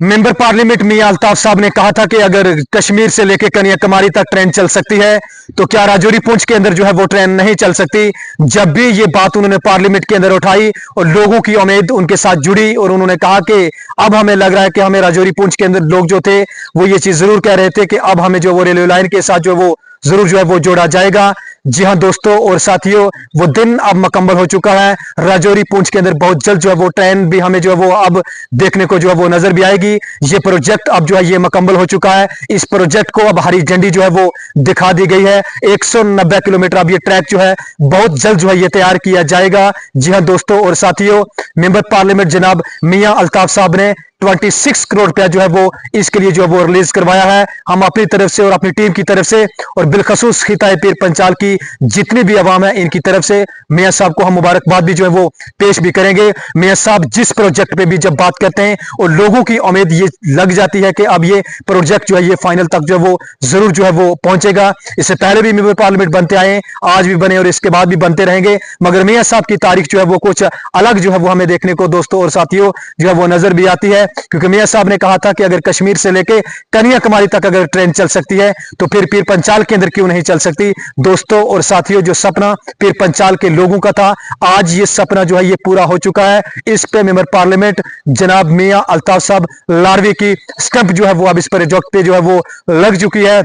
Member parliament मियां अल्ताफ साहब ने कहा था कि अगर कश्मीर से लेकर कन्याकुमारी तक ट्रेन चल सकती है तो क्या राजौरी पुंछ के अंदर जो है वो ट्रेन नहीं चल सकती। जब भी ये बात उन्होंने पार्लियामेंट के अंदर उठाई और लोगों की उम्मीद उनके साथ जुड़ी और उन्होंने कहा कि अब हमें लग रहा है कि हमें राजौरी पुंछ के अंदर लोग जो थे वो ये चीज जरूर कह रहे थे कि अब हमें जो वो रेलवे लाइन के साथ जो वो जरूर जो है वो जोड़ा जाएगा। जी हां दोस्तों और साथियों, वो दिन अब मुकम्मल हो चुका है। राजौरी पुंछ के अंदर बहुत जल्द जो है वो ट्रेन भी हमें जो है वो अब देखने को जो है वो नजर भी आएगी। ये प्रोजेक्ट अब जो है ये मुकम्मल हो चुका है। इस प्रोजेक्ट को अब हरी झंडी जो है वो दिखा दी गई है। 190 किलोमीटर अब ये ट्रैक जो है बहुत जल्द जो है ये तैयार किया जाएगा। जी हां दोस्तों और साथियों, मेंबर पार्लियामेंट जनाब मियां अल्ताफ साहब ने 26 करोड़ रुपया जो है वो इसके लिए जो है वो रिलीज करवाया है। हम अपनी तरफ से और अपनी टीम की तरफ से और बिलखसूस खिताए पीर पंचाल की जितनी भी आवाम है इनकी तरफ से मियां साहब को हम मुबारकबाद भी जो है वो पेश भी करेंगे। मियां साहब जिस प्रोजेक्ट पे भी जब बात करते हैं और लोगों की उम्मीद ये लग जाती है कि अब ये प्रोजेक्ट जो है ये फाइनल तक जो है वो जरूर जो है वो पहुंचेगा। इससे पहले भी मेंबर पार्लियामेंट बनते आए, आज भी बने और इसके बाद भी बनते रहेंगे, मगर मियां साहब की तारीख जो है वो कुछ अलग जो है वो हमें देखने को दोस्तों और साथियों जो है वो नजर भी आती है। क्योंकि मियां साहब ने कहा था कि अगर कश्मीर से लेके कन्याकुमारी तक अगर ट्रेन चल सकती है तो फिर पीर पंचाल के अंदर क्यों नहीं चल सकती। दोस्तों और साथियों, जो सपना पीर पंचाल के लोगों का था आज ये सपना जो है ये पूरा हो चुका है। इस पे मेंबर पार्लियामेंट जनाब मियां अल्ताफ साहब लारवी की स्टंप जो है वो अब इस प्रोजेक्ट पे जो है वो लग चुकी है।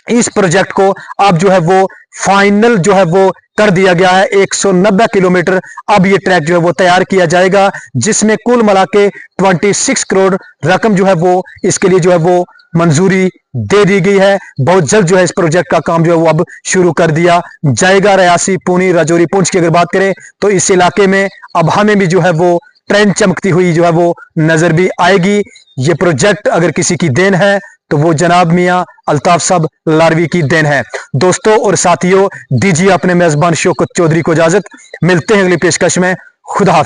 इस प्रोजेक्ट को अब जो है वो फाइनल जो है वो कर दिया गया है। 190 किलोमीटर अब ये ट्रैक जो है वो तैयार किया जाएगा, जिसमें कुल मिला के 26 करोड़ रकम जो है वो इसके लिए जो है वो मंजूरी दे दी गई है। बहुत जल्द जो है इस प्रोजेक्ट का काम जो है वो अब शुरू कर दिया जाएगा। रियासी, पुनी, राजौरी, पुंछ की अगर बात करें तो इस इलाके में अब हमें भी जो है वो ट्रेन चमकती हुई जो है वो नजर भी आएगी। ये प्रोजेक्ट अगर किसी की देन है तो वो जनाब मियां अल्ताफ साहब लारवी की देन है। दोस्तों और साथियों, दीजिए अपने मेजबान शौकत चौधरी को इजाजत। मिलते हैं अगली पेशकश में। खुदा हाफिज।